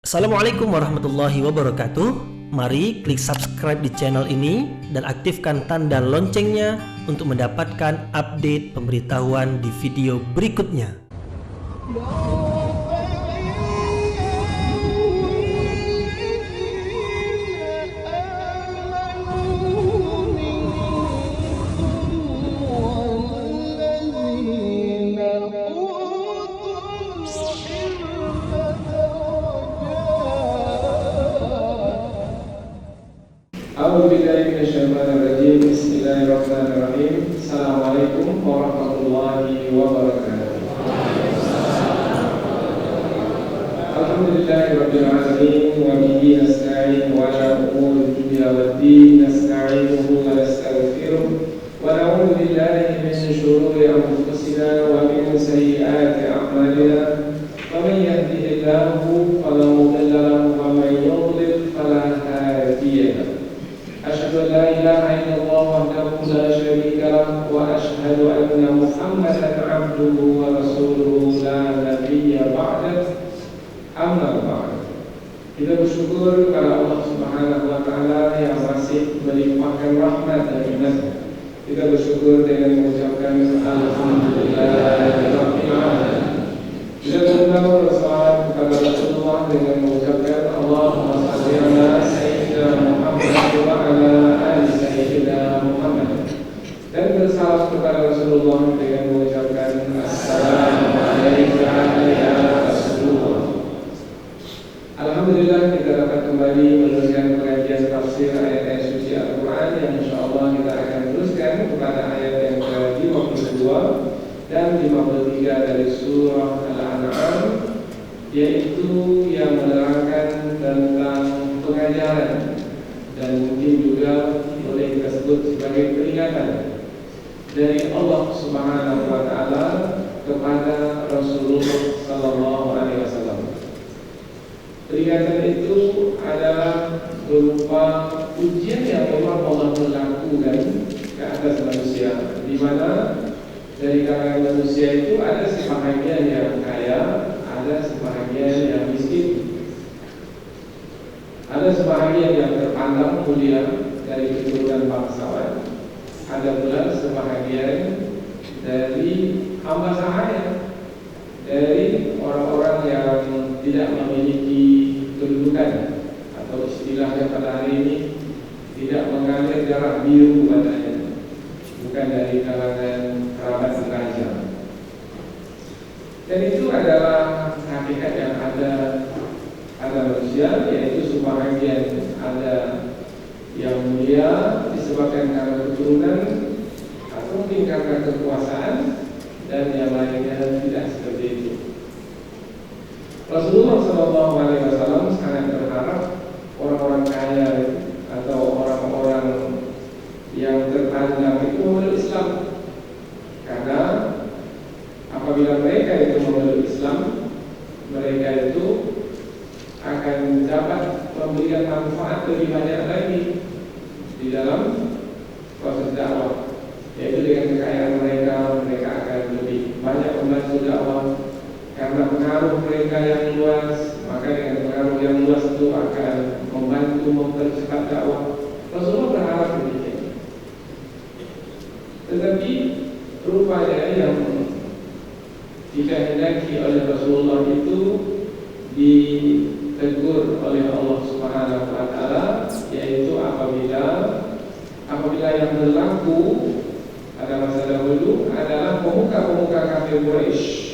Assalamualaikum warahmatullahi wabarakatuh. Mari klik subscribe di channel ini dan aktifkan tanda loncengnya untuk mendapatkan update pemberitahuan di video berikutnya. Bismillahirrahmanirrahim. Assalamualaikum warahmatullahi wabarakatuh. Alhamdulillahirabbil alamin wa bihi nasta'in wa ala umuri dunya waddin nasta'inuhu wa nastaghfiruh wa na'udzu billahi min shururi anfusina wa min sayyiati a'malina. Man yahdihillahu fala mudilla lahu wa man yudlil fala hadiya lahu. أشهد أن لا إله إلا الله وحده لا شريك له وأشهد أن محمدا عبده ورسوله لا نبي بعده أما بعد. Kita bersyukur kepada Allah Subhanahu wa taala yang masih melimpahkan rahmat dan nikmat-Nya. Kita bersyukur dengan mengucapkan alhamdulillahirabbil alamin. Kita berdoa bersalawat kepada Rasulullah dengan mengucapkan Allahumma shalli ala sayyidina Muhammad wa ala ali sayyidina Muhammad, dan bersalawat kepada Rasulullah dengan mengucapkan assalamu alayka ya Rasulullah. Alhamdulillah kita dapat kembali meneruskan pengajian tafsir ayat-ayat suci Al-Quran yang insyaallah kita akan teruskan kepada ayat yang ke-52 dan 53 dari surah Al-An'am, yaitu yang menerangkan tentang pengajaran dan mungkin juga boleh kita sebut sebagai peringatan dari Allah Subhanahu wa taala kepada Rasulullah sallallahu alaihi wasallam. Peringatan itu adalah berupa ujian yang memang Allah berlakukan ke atas manusia, di mana dari kalangan manusia itu ada sebahagian yang kaya, ada sebahagian yang miskin, ada sebahagian yang terpandang mulia dari keturunan bangsawan, ada pula sebahagian dari hamba sahaya, dari orang-orang yang tidak memiliki kedudukan, atau istilahnya pada hari ini tidak mengalir darah biru padanya, bukan dari kalangan kerabat raja. Dan itu adalah hakikat yang ada manusia, yaitu sebahagian ada yang mulia disebabkan karena keturunan atau mungkin karena kekuasaan, dan yang lainnya tidak seperti itu. Rasulullah SAW sangat berharap orang-orang kaya atau orang-orang yang terpandang itu memeluk Islam, karena apabila mereka itu memeluk Islam, mereka itu akan dapat memberikan manfaat lebih banyak lagi di dalam proses dakwah, yaitu dengan kekayaan mereka akan lebih banyak membantu dakwah. Karena pengaruh mereka yang luas, maka dengan pengaruh yang luas itu akan membantu mempercepat dakwah. Rasulullah berharap demikian. Tetapi rupanya yang dikehendaki oleh Rasulullah itu ditegur oleh Allah Subhanahu wa taala, yaitu apabila yang berlaku pada masa dahulu adalah pemuka-pemuka kafir Quraisy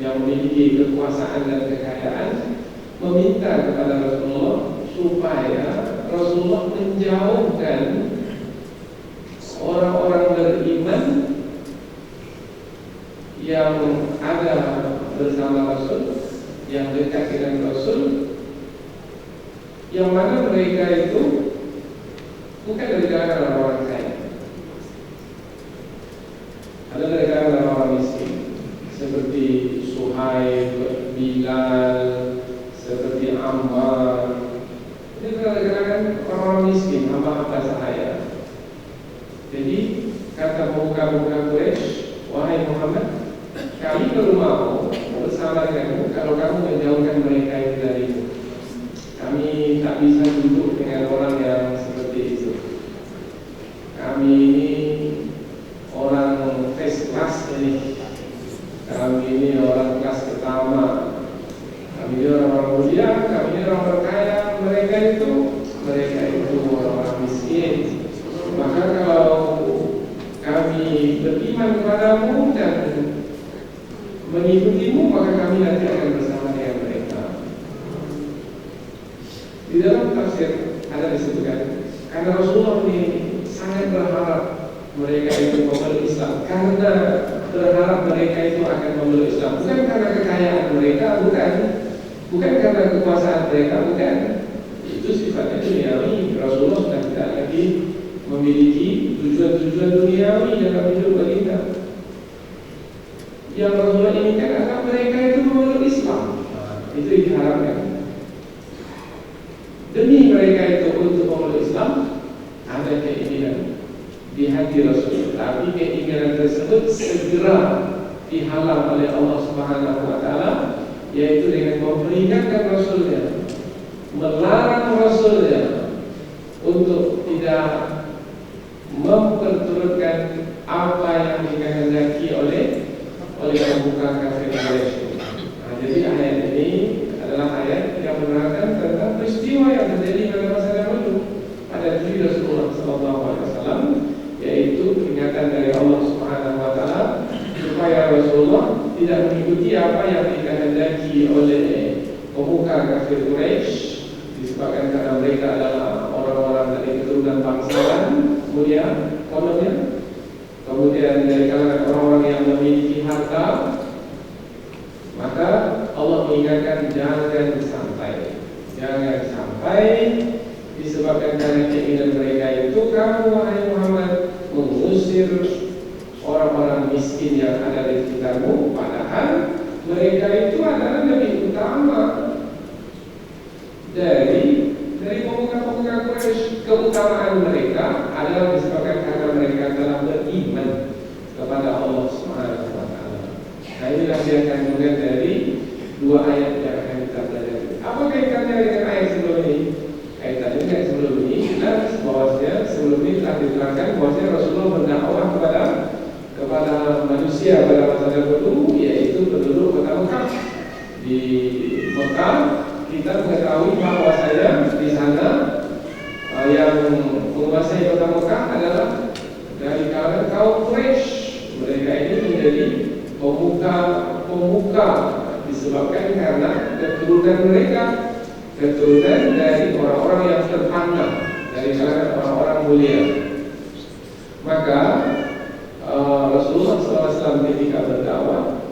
yang memiliki kekuasaan dan kekayaan meminta kepada Rasulullah supaya Rasulullah menjauhkan orang-orang beriman yang ada bersama Rasul, yang dekat dengan Rasul, yang mana mereka itu bukan dari kalangan orang kaya, ada dari kalangan orang miskin, seperti Suhaib, Bilal, seperti Ammar. Ini kalangan orang miskin, hamba-hamba sahaya. Jadi kata pemuka-pemuka Quraisy, wahai Muhammad, kami baru mau bersama denganmu kalau kamu menjauhkan mereka itu Kami ini orang-orang mulia, kami ini orang-orang kaya, mereka itu orang-orang miskin. Maka kalau kami beriman kepadamu dan mengikutimu, maka kami nanti akan bersama dengan mereka. Di dalam tafsir ada disebutkan, karena Rasulullah ini sangat berharap mereka itu memeluk Islam, karena berharap mereka itu akan memeluk Islam, bukan karena kekayaan mereka, bukan karena kekuasaan mereka, bukan. Itu sifatnya duniawi. Rasulullah sudah tidak lagi memiliki tujuan-tujuan duniawi dalam hidup kita. Yang Rasulullah inginkan adalah mereka itu memeluk Islam. Itu diharapkan. Demi mereka itu untuk memeluk Islam, ada keinginan di hati Rasul, tapi keinginan tersebut segera dihalang oleh Allah Subhanahu wa taala, yaitu dengan memperingatkan Rasulnya, melarang Rasulnya untuk tidak memperturutkan apa yang dikehendaki oleh pembuka kafir Quraisy. Jadi ayat ini adalah ayat yang menerangkan tentang peristiwa yang terjadi pada masa dahulu pada diri Rasulullah SAW, yaitu peringatan dari Allah Subhanahu wa taala supaya Rasulullah tidak mengikuti apa yang dikehendaki oleh pemuka kafir Quraisy, disebabkan karena mereka adalah orang-orang dari keturunan bangsawan mulia kononnya, kemudian dari kalangan orang-orang yang memiliki harta. Maka Allah mengingatkan jangan sampai disebabkan karena keinginan mereka itu kamu wahai Muhammad mengusir orang-orang miskin yang ada di sekitarmu, padahal mereka itu adalah lebih utama dari pemuka-pemuka Quraisy. Keutamaan mereka adalah disebabkan karena mereka telah beriman kepada Allah Subhanahu wa taala. Nah, inilah yang kandungan dari dua ayat yang akan kita pelajari. Apa kaitannya dengan ayat sebelum ini? Kaitannya dengan sebelum ini jelas bahwasanya sebelum ini telah diterangkan bahwasanya Rasulullah berdakwah kepada manusia pada masa dahulu, yaitu penduduk kota Mekah. Di Mekah kita mengetahui bahwasanya di sana yang menguasai kota Mekah adalah dari kalangan kaum Quraisy. Mereka ini menjadi pemuka disebabkan karena keturunan mereka, keturunan dari orang-orang yang terpandang, dari kalangan orang-orang mulia. Maka Rasulullah SAW ketika berdakwah,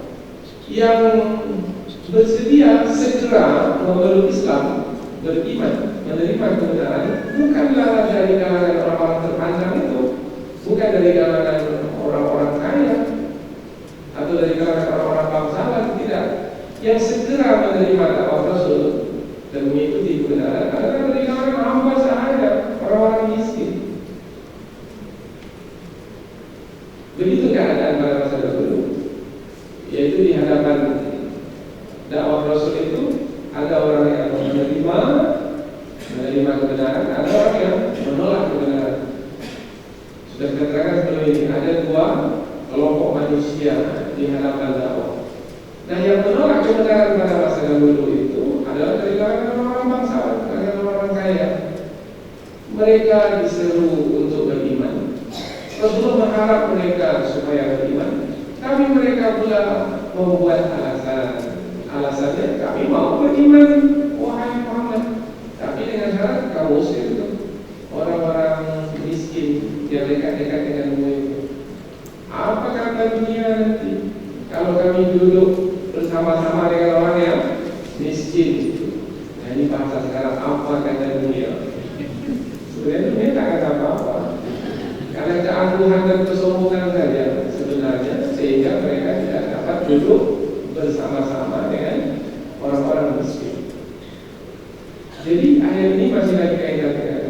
yang bersedia segera memeluk Islam, beriman, menerima kebenaran, bukanlah dari kalangan orang-orang terpandang itu, bukan dari kalangan orang-orang kaya atau dari kalangan orang-orang bangsawan, tidak. Yang segera menerima dakwah Rasul dan mengikuti kebenaran adalah dari kalangan hamba sahaya, orang-orang miskin. Begitu keadaan pada masa dahulu, yaitu di hadapan dakwah Rasul itu ada orang yang menerima kebenaran, ada orang yang menolak kebenaran. Sudah kita terangkan sebelum ini, ada dua kelompok manusia di hadapan dakwah. Nah, yang menolak kebenaran pada masa dahulu itu adalah dari kalangan orang-orang bangsawan, kalangan orang-orang kaya. Mereka diseru untuk beriman. Rasulullah berharap mereka supaya beriman, tapi mereka pula membuat alasannya kami mau beriman wahai Muhammad, tapi dengan syarat kamu usir itu orang-orang miskin yang dekat-dekat denganmu itu. Apa kata dunia nanti kalau kami duduk bersama-sama dengan orang yang miskin itu? Nah, ini bahasa sekarang, apa kata dunia? Sebenarnya dunia tak kata apa-apa, karena keangkuhan dan kesombongan saja sebenarnya, sehingga mereka tidak dapat duduk bersama-sama dengan orang-orang miskin. Jadi ayat ini masih lagi kaitan dengan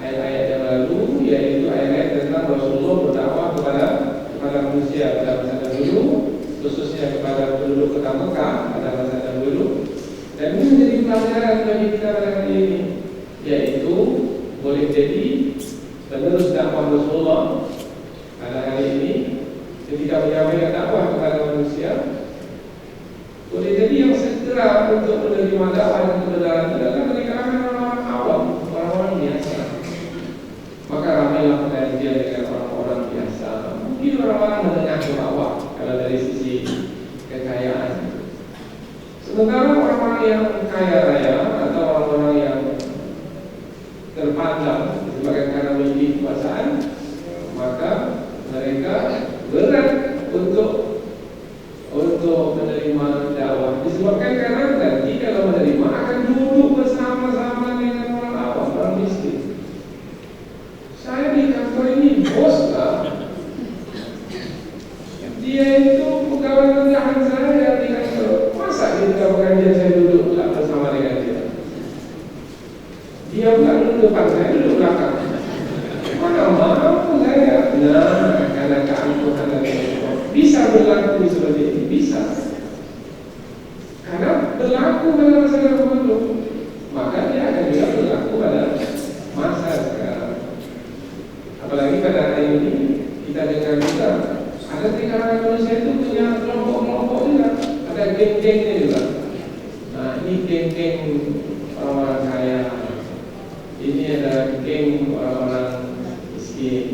ayat-ayat yang lalu, yaitu ayat-ayat tentang Rasulullah berdakwah kepada manusia pada masa dahulu, khususnya kepada penduduk kota Mekah pada masa dahulu. Dan ini menjadi pelajaran bagi kita pada hari ini, yaitu boleh jadi penerus dakwah Rasulullah pada hari ini ketika menyampaikan dakwah kepada manusia, boleh jadi yang segera untuk menerima menerima dakwah dan kebenaran itu adalah dari kalangan orang-orang awam, orang-orang biasa. Maka ramailah pengajian dengan orang-orang biasa. Mungkin orang-orang menengah ke bawah kalau dari sisi kekayaan. Sementara orang-orang yang kaya raya atau orang-orang yang terpandang disebabkan karena memiliki kekuasaan, maka mereka berat untuk menerima dakwah. Disebabkan karena nanti kalau menerima akan duduk bersama-sama dengan orang awam, orang miskin. Saya di kantor ini bos lah. Dia itu pegawai rendahan saya di kantor. Masa kita pengajian saya duduk pula bersama dengan dia? Dia bukan duduk depan, saya duduk belakang. Mana mampu saya? Nah, karena keangkuhan dan keangkuhan bisa berlaku seperti ini, bisa. Karena berlaku pada masa dahulu, maka dia akan juga berlaku pada masa sekarang. Apalagi pada hari ini kita dengar juga ada di kalangan manusia itu punya kelompok-kelompok juga, ada geng-gengnya juga. Nah, ini geng-geng orang-orang kaya, ini ada geng orang-orang miskin.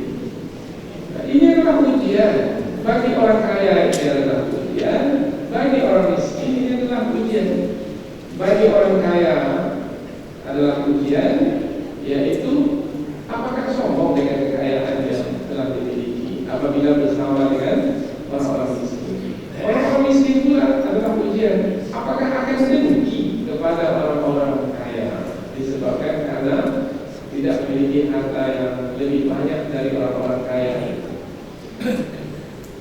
Nah, ini adalah ujian bagi orang kaya, ini adalah ujian bagi orang miskin, ini adalah ujian. Bagi orang kaya adalah ujian, yaitu apakah sombong dengan kekayaan yang telah dimiliki apabila bersama dengan orang-orang miskin. Orang-orang miskin pula adalah ujian, apakah akan dengki kepada orang-orang kaya disebabkan karena tidak memiliki harta yang lebih banyak dari orang-orang kaya.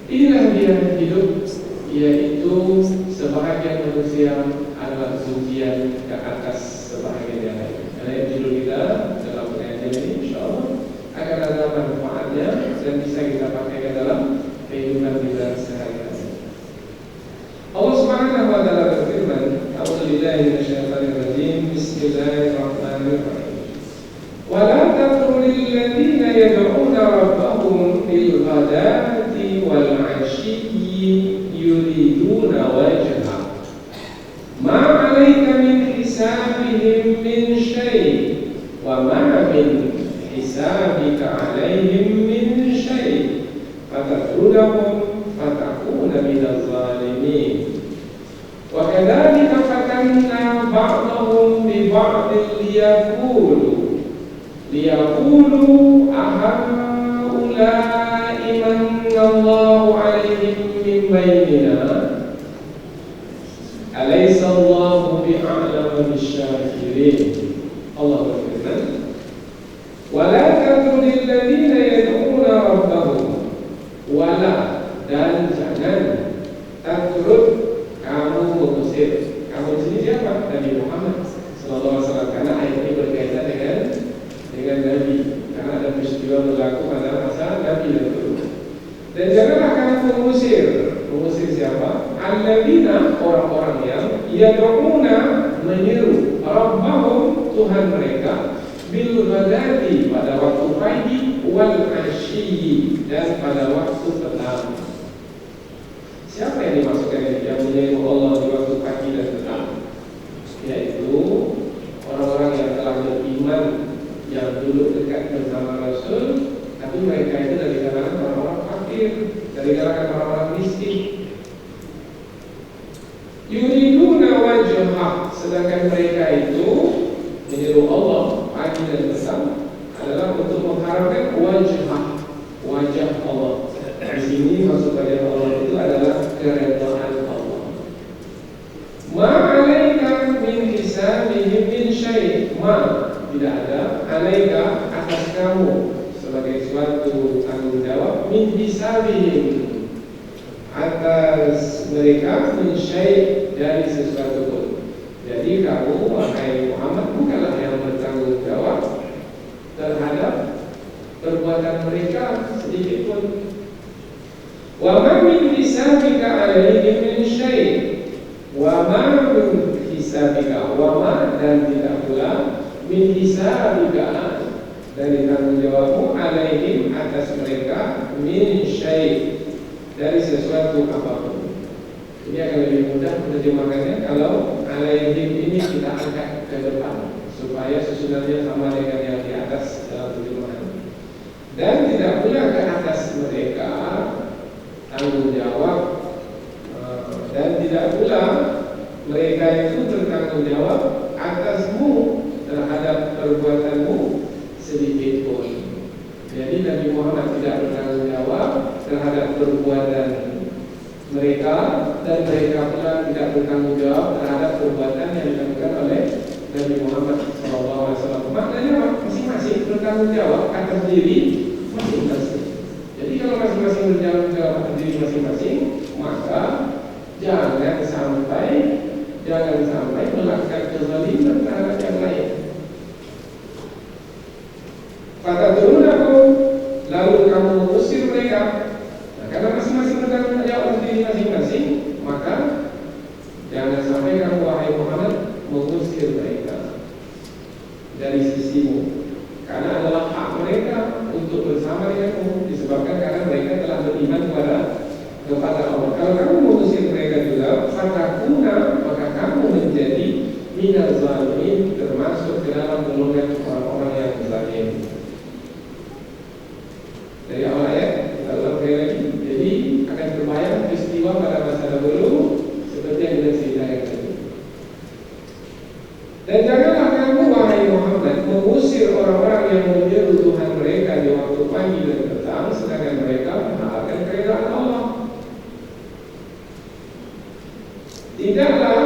Inilah dia hidup, yaitu sebahagian manusia adalah ujian ke atas sebahagian yang lain. Karena yang judul kita dalam pengajian ini, insyaAllah akan ada manfaatnya dan bisa kita pakai dalam kehidupan kita sehari-hari. Allah Subhanahu wa Ta'ala berfirman, A'udzubillahi minasyaitonir rajim, Bismillahirrahmanirrahim. Wa la tatrulil ladzina yad'una rabbahum bil ghadati wal 'ashiyyi yuriduna wajha. Ma 'alaika min hisabihim min syai' wa ma min hisabika 'alaihim min syai' fatatruduhum fatakuna minaz zalimin. Wa kadzalika fatanna ba'dahum bi ba'din liyaqulu ahaula'i manallahu 'alaihim min bainina alaysa Allahu bi'a'lamu bisyakirin. Allah berfirman, wa la tatrudil ladzina yad'una rabbahum, wala, dan jangan tatrud, kamu mengusir. Kamu di sini siapa? Nabi Muhammad sallallahu alaihi wasallam, karena ayat ini berkaitan dengan Nabi, karena ada peristiwa berlaku pada masa Nabi dahulu. Dan janganlah kamu mengusir siapa? Alladzina, orang-orang yang yad'una, menyeru, rabbahum, Tuhan mereka, bil ghadati, pada waktu pagi, wal 'ashiyyi, dan pada waktu petang. Siapa yang dimaksudkan ini? Yang menyeru Allah di waktu pagi dan petang, yaitu orang-orang yang telah beriman, yang dulu dekat bersama Rasul, tapi mereka itu dari kalangan orang-orang fakir, dari kalangan orang-orang miskin. Yuriduna wajhah, sedangkan mereka itu menyeru Allah pagi dan petang adalah untuk mengharapkan wajah Allah. Di sini maksud wajah Allah itu adalah keredaan Allah. Ma'alaika min hisabihim min syai', tidak ada alaika, atas kamu, sebagai suatu tanggung jawab, min hisabihim, atas mereka, min syai', dari sesuatu pun. Jadi kamu, wahai Muhammad, bukanlah yang bertanggung jawab terhadap perbuatan mereka sedikit pun. Wa ma min hisabika alaihim min syai', wa ma min hisabika, wa ma, dan tidak pula, min hisabika, dari tanggung jawabmu, alaihim, atas mereka, min syai', dari sesuatu apapun. Ini akan lebih mudah menerjemahkannya kalau alaihim ini kita angkat ke depan supaya susunannya sama dengan yang di atas dalam terjemahan. Dan tidak pula ke atas mereka tanggung jawab, dan tidak pula mereka itu bertanggung jawab atasmu terhadap perbuatanmu sedikit pun. Jadi Nabi Muhammad tidak bertanggung jawab terhadap perbuatan mereka, dan mereka pula tidak bertanggung jawab terhadap perbuatan yang dilakukan oleh Nabi Muhammad SAW. Maknanya masing-masing bertanggung jawab atas diri masing-masing. Jadi kalau masing-masing bertanggung jawab atas diri masing-masing, maka jangan sampai melakukan kezaliman terhadap yang lain. Fatadrunakum, lalu kamu mengusir mereka. Nah, karena masing-masing bertanggung jawab atas diri masing-masing, maka jangan sampai kamu wahai Muhammad mengusir mereka dari sisimu, karena adalah hak mereka untuk bersama denganmu, disebabkan karena mereka telah beriman kepada Allah. Kalau kamu mengusir mereka juga, fatakuna, maka kamu menjadi minal zalimin, termasuk ke dalam golongan orang-orang yang zalim. Dari awal ayat kita ulang sekali lagi. Jadi akan terbayang peristiwa pada masa dahulu seperti yang kita ceritakan tadi. Dan janganlah kamu wahai Muhammad mengusir orang-orang yang menyeru Tuhan mereka di waktu pagi dan petang, sedangkan mereka mengharapkan keridhaan Allah. Tidaklah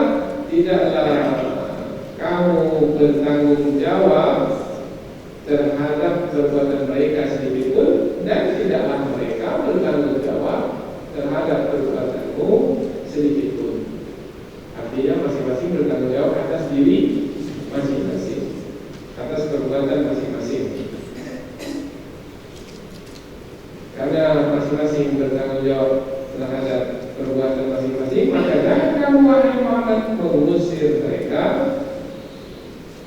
kamu bertanggung jawab terhadap perbuatan mereka sedikit pun, dan tidaklah mereka bertanggung jawab terhadap perbuatanmu sedikit pun. Artinya masing-masing bertanggung jawab atas diri masing-masing, atas perbuatan masing-masing. Karena masing-masing bertanggung jawab terhadap perbuatan masing-masing, maka jangan kamu wahai Muhammad mengusir mereka,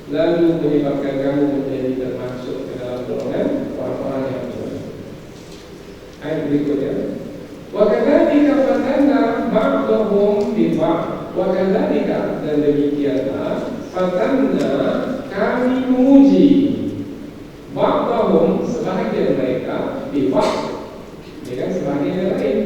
lalu menyebabkan kamu menjadi termasuk ke dalam golongan orang-orang yang zalim. Ayat berikutnya, wa kadzalika fatanna ba'dahum bi ba'd, wa kadzalika, dan demikianlah fatanna, kami menguji ba'dahum, sebahagian mereka, bi ba'd, dengan sebahagian yang lain.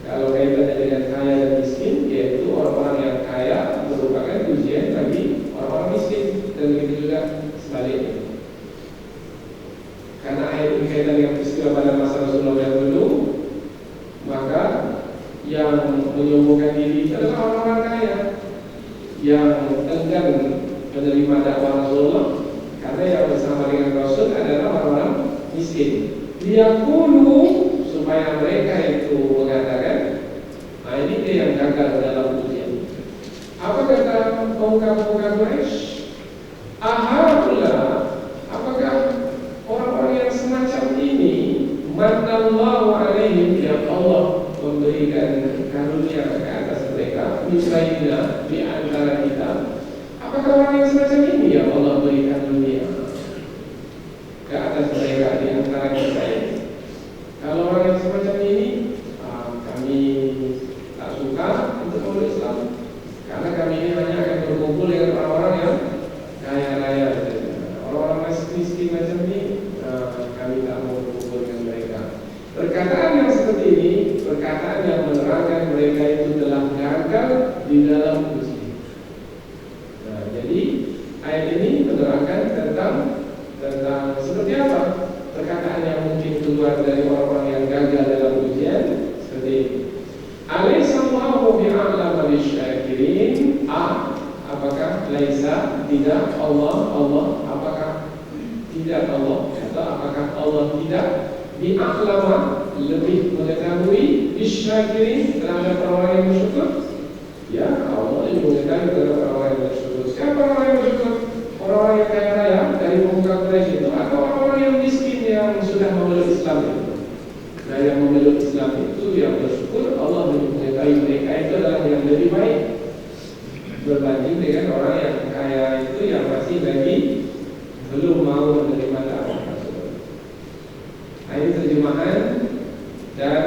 Kalau kaitannya dengan kaya dan miskin, yaitu orang-orang yang kaya merupakan ujian bagi orang-orang miskin, dan begitu juga sebaliknya. Karena ayat ini kaitan dengan peristiwa pada masa Rasulullah yang dulu, maka yang menyombongkan diri itu adalah orang-orang kaya yang enggan menerima dakwah Rasulullah, karena yang bersama dengan Rasul adalah orang-orang miskin. Liyaqulu, supaya mereka itu mengatakan, nah ini dia yang gagal dalam ujian. Apa kata pemuka-pemuka Quraisy? Ahaullah, apakah orang-orang yang semacam ini, manallahu alaihim, yang Allah memberikan karunia ke atas mereka, misalnya di antara kita, apakah orang yang semacam ini yang Allah berikan karunia ke atas mereka di antara kita ini? Kalau orang yang semacam ini, kami tak suka untuk memeluk Islam, karena kami ini hanya akan berkumpul dengan orang-orang yang kaya raya. Orang-orang miskin macam ini, kami tak mau berkumpul dengan mereka. Perkataan yang seperti ini, perkataan yang menerangkan mereka itu telah gagal di dalam ujian. Nah, jadi ayat ini menerangkan tentang seperti apa perkataan yang mungkin keluar dari orang-orang yang gagal dalam ujian seperti ini. Alaihissallahu bi'a'lama bisyakirin. Apakah laisa, tidak, Allah, apakah tidak Allah, atau apakah Allah tidak bi'a'lama, lebih mengetahui bisyakirin, terhadap orang yang bersyukur? Ya, Allah lebih mengetahui terhadap orang yang bersyukur. Siapa orang yang bersyukur? Orang-orang yang kaya raya dari pemuka Quraisy itu, atau orang-orang yang miskin yang sudah memeluk Islam itu? Nah, yang memeluk Islam itu, yang bersyukur, Allah lebih mengetahui mereka itu adalah yang lebih baik berbanding dengan orang yang kaya itu yang masih lagi belum mau menerima dakwah Rasul. Nah, ini terjemahan, dan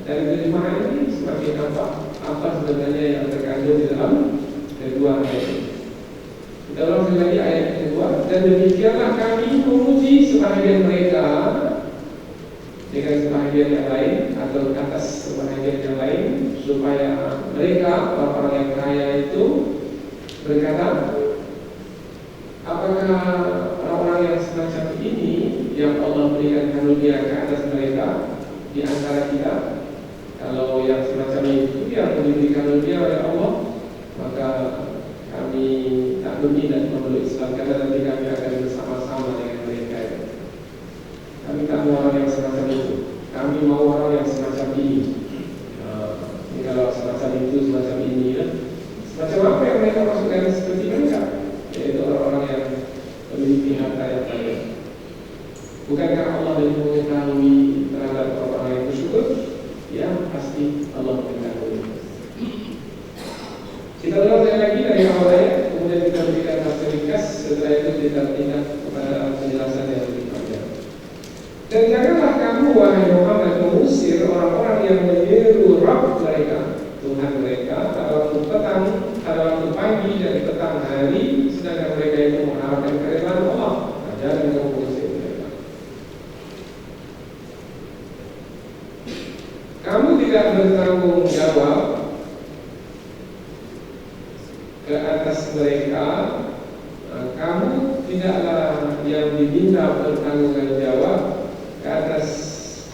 dari terjemahan ini semakin nampak apa sebenarnya yang terkandung di dalam Kita ulang lagi ayat yang kedua. Dan demikianlah kami memuji sebahagian mereka dengan sebahagian yang lain atau atas sebahagian yang lain, supaya mereka orang-orang yang kaya itu berkata, apakah orang-orang yang semacam ini yang Allah berikan karunia ke atas mereka di antara kita? Kalau yang semacam itu yang diberi karunia oleh Allah, maka kami tak berminat memeluk Islam, karena nanti kami akan bersama-sama dengan mereka. Kami tak mau orang yang semacam itu. Kami mau orang yang semacam ini. Ini kalau semacam itu, semacam ini ya. Semacam apa yang mereka masukkan seperti mereka? Yaitu orang-orang yang memiliki harta yang banyak. Bukankah Allah lebih mengetahui terhadap orang-orang yang bersyukur? Ya, pasti Allah mengetahui. Kita ulang lagi dari awal ayat, kemudian kita berikan tafsir ringkas. Setelah itu kita tindak kepada penjelasan yang lebih panjang. Dan janganlah kamu, wahai Muhammad, mengusir orang-orang yang menyeru Rabb mereka, Tuhan mereka, pada waktu petang, pada waktu pagi dan petang hari, sedangkan mereka itu mengharapkan keridhaan Allah. Nah, jangan kamu mengusir mereka. Kamu tidak bertanggung jawab ke atas mereka. Kamu tidaklah yang diminta bertanggung jawab ke atas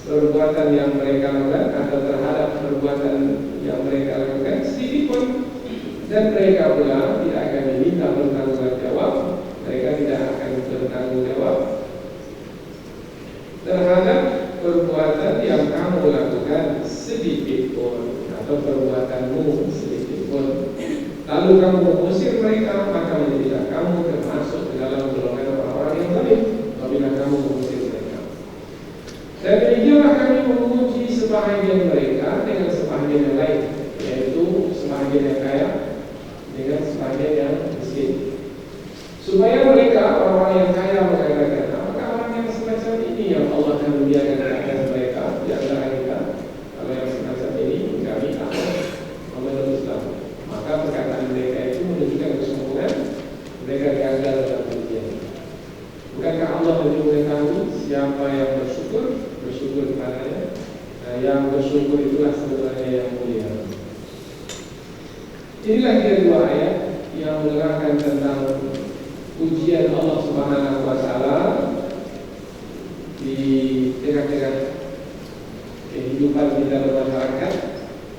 perbuatan yang mereka lakukan atau terhadap perbuatan yang mereka lakukan sedikit pun, dan mereka pula tidak akan diminta bertanggung jawab. Mereka tidak akan bertanggung jawab terhadap perbuatan yang kamu lakukan sedikit pun, atau perbuatanmu sedikit pun. Lalu kamu mengusir mereka, maka menjadilah kamu termasuk ke dalam golongan orang-orang yang zalim apabila kamu mengusir mereka. Dan demikianlah kami memuji sebahagian mereka dengan sebahagian yang lain, yaitu sebahagian yang kaya dengan sebahagian yang miskin, supaya mereka orang-orang yang kaya mengatakan, apakah orang yang semacam ini yang Allah karuniakan ke atas mereka di antara kita? Kalau yang semacam ini kami akan memeluk Islam. Maka perkataan mereka itu menunjukkan kesombongan. Mereka gagal dalam ujian. Bukankah Allah lebih mengetahui siapa yang bersyukur kepadanya? Nah, yang bersyukur itulah sebenarnya yang mulia. Inilah dia dua ayat yang menerangkan tentang ujian Allah Subhanahu wa Ta'ala di tengah-tengah kehidupan kita bermasyarakat,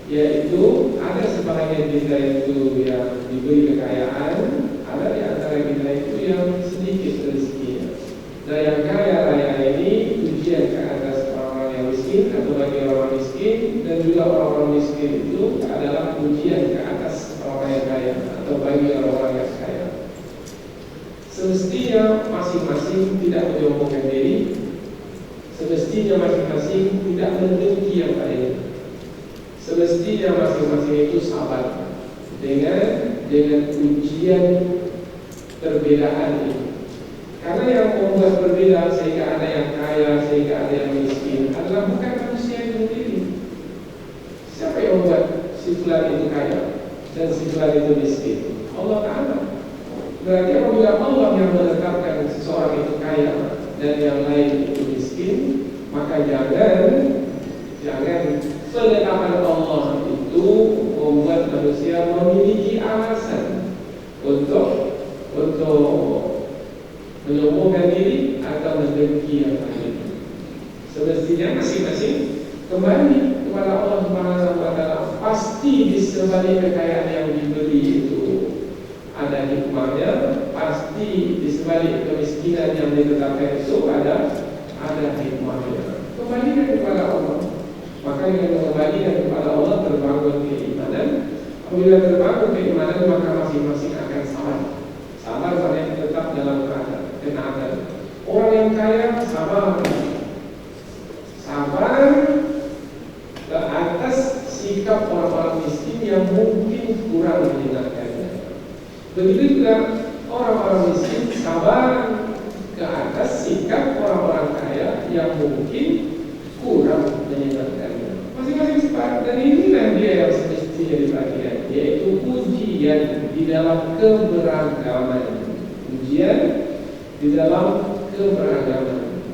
yaitu ada sebahagian kita itu yang diberi kekayaan, ada di antara kita itu yang sedikit rezekinya. Nah, yang kaya raya ini ujian ke atas orang-orang yang miskin, atau bagi orang miskin, dan juga orang-orang miskin itu adalah ujian ke atas orang yang kaya, atau bagi orang-orang yang kaya. Semestinya masing-masing tidak menyombongkan diri, semestinya masing-masing tidak mendengki yang lain. Semestinya masing-masing itu sabar dengan ujian perbedaan ini. Karena yang membuat berbeda sehingga ada yang kaya, sehingga ada yang miskin adalah bukan manusia itu sendiri. Siapa yang membuat si fulan itu kaya dan si fulan itu miskin? Allah Ta'ala. Berarti apabila Allah yang menetapkan seseorang itu kaya dan yang lain itu miskin, maka jangan penetapan Allah itu membuat manusia memiliki alasan untuk menyombongkan diri atau mendengki yang lain. Semestinya masing-masing kembali kepada Allah Subhanahu wa Ta'ala. Pasti di sebalik kekayaan yang diberi itu ada hikmahnya, pasti di sebalik kemiskinan yang ditetapkan itu ada hikmahnya. Kembalikan kepada Allah. Maka yang mengembalikan kepada Allah terbangun keimanan. Apabila terbangun keimanan, maka masing-masing akan sabar. Sabar karena tetap dalam keadaan. Orang yang kaya sabar ke atas sikap orang-orang miskin yang mungkin kurang menyenangkannya. Begitu juga orang-orang miskin sabar ke atas sikap orang-orang kaya yang mungkin kurang menyenangkannya. Masing-masing sifat, dan inilah dia yang semestinya diperhatikan, yaitu ujian ujian di dalam keberagaman. Ujian di dalam keberagaman.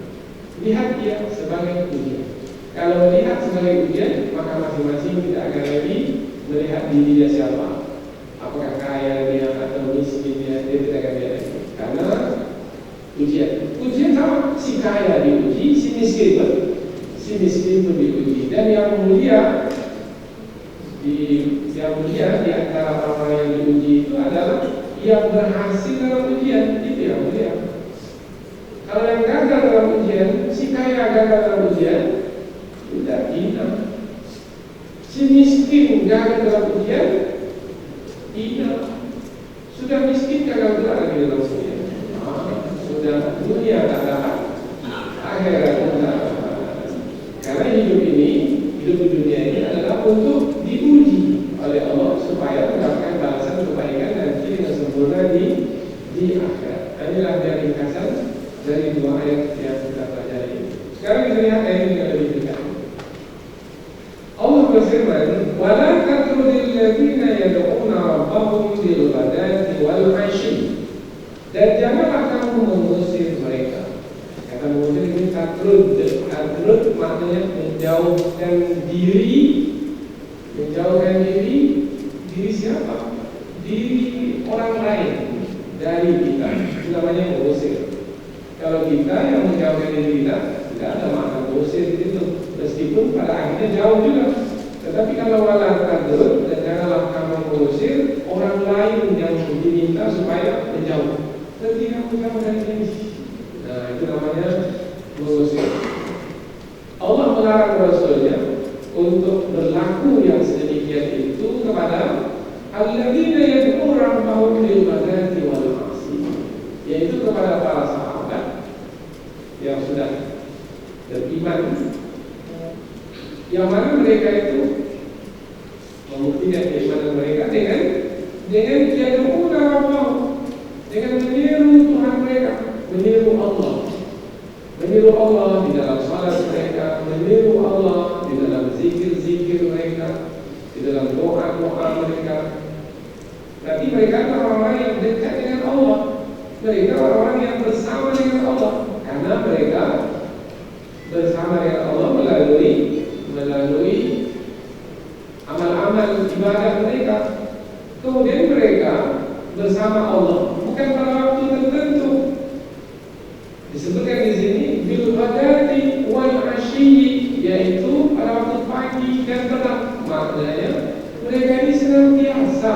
Lihat dia sebagai ujian. Kalau melihat sebagai ujian, maka masing-masing tidak akan lagi melihat diri dia siapa, apakah kaya dia atau miskin dia tidak akan lihat lagi. Karena ujian sama, si kaya diuji, si miskin pun diuji. Dan yang mulia di antara orang yang diuji itu adalah yang berhasil dalam ujian, itu yang mulia. Kalau yang gagal dalam ujian, si kaya gagal dalam ujian, tidak hina. Si miskin gagal dalam ujian, hina. Sudah miskin gagal lagi dalam ujian. Sudah dunia tak dapat, akhirat tak dapat. Karena hidup di dunia ini adalah untuk diuji oleh Allah supaya mendapatkan balasan kebaikan nanti dengan sempurna di akhirat. Inilah dia ringkasan dari dua ayat yang kita pelajari. Sekarang kita lihat ayat yang lebih dekat. Allah berfirman, "Wala tatrudil ladzina yad'una rabbahum bil ghadati wal 'ashyi." Dan janganlah kamu mengusir mereka. Kata mengusir ini tatrud maknanya menjauhkan diri. Menjauhkan diri siapa? Diri orang lain dari kita. Itu namanya mengusir. Kalau kita yang menjauhkan diri kita, tidak ada makna mengusir itu. Meskipun pada akhirnya jauh juga. Tetapi kalau wala tatrud, dan janganlah kamu mengusir orang lain yang diminta supaya menjauh. Nanti kamu dari ini. Nah, itu namanya mengusir. Allah melarang Rasulnya untuk berlaku yang sedemikian itu kepada alladzina yad'una rabbahum bil ghadati wal 'ashyi, yaitu kepada para sahabat yang sudah beriman, yang mana mereka itu membuktikan keimanan mereka dengan yad'una rabbahum, dengan meniru Tuhan mereka, meniru Allah di dalam salat mereka, meniru Allah di dalam zikir-zikir mereka, di dalam doa-doa mereka. Berarti mereka adalah orang-orang yang dekat dengan Allah. Mereka orang-orang yang bersama dengan Allah, karena mereka bersama dengan Allah melalui amal-amal ibadah mereka. Kemudian mereka bersama Allah bukan pada waktu tertentu. Disebutkan di sini bil ghadati wal 'ashyi, yaitu pada waktu pagi dan petang. Maknanya mereka ini senantiasa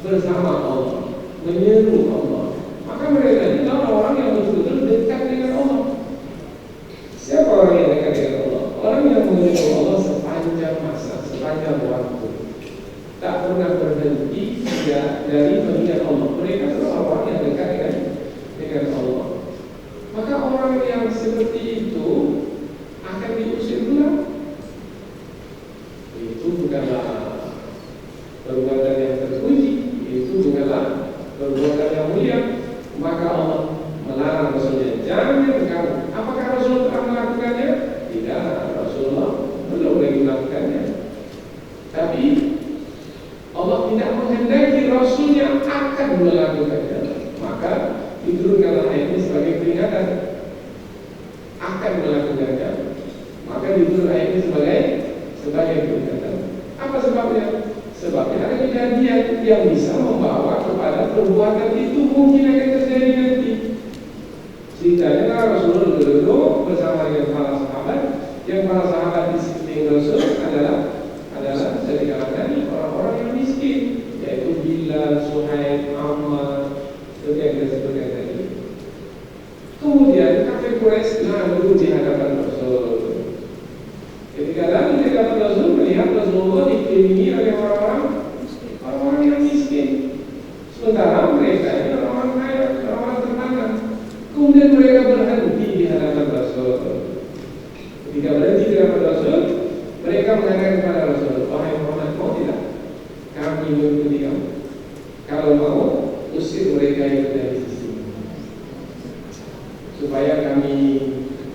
bersama Allah, menyeru Allah. Maka mereka ini adalah orang yang betul-betul dekat dengan Allah. Siapa orang yang dekat dengan Allah? Orang yang menyeru Allah sepanjang masa, sepanjang waktu, tak pernah berhenti dari mengingat Allah. Mereka adalah orang yang dekat dengan Allah. Maka orang yang seperti itu akan diusir pula. Itu bukanlah perbuatan yang terpuji, itu bukanlah perbuatan yang mulia. Maka Allah melarang Rasulnya, jangan kamu. Apakah Rasul telah melakukannya? Tidak, Rasulullah belum lagi melakukannya. Tapi Allah tidak menghendaki Rasulnya akan melakukannya. Maka diturunkanlah ayat ini sebagai peringatan akan melakukannya. Maka diturunkan ayat ini sebagai peringatan. Apa sebabnya? Sebabnya ada kejadian yang bisa membawa kepada perbuatan itu mungkin akan terjadi nanti. Ceritanya Rasulullah dulu bersama dengan para sahabat, yang para sahabat di sekeliling Rasul adalah dari kalangan orang-orang yang miskin, yaitu Bilal, Suhaib, Ammar, seperti yang kita sebutkan tadi. Kemudian kafir Quraisy lalu di hadapan Rasul. Ketika lalu di hadapan Rasul, melihat Rasulullah dikelilingi oleh orang-orang yang miskin, sementara mereka ini orang-orang kaya, orang-orang terkenal. Kemudian mereka berhenti di hadapan Rasul. Ketika berhenti di hadapan Rasul, mereka mengatakan kepada Rasul, wahai Muhammad, mau tidak kami mengikuti kamu? Kalau mau, usir mereka itu dari sisi, supaya kami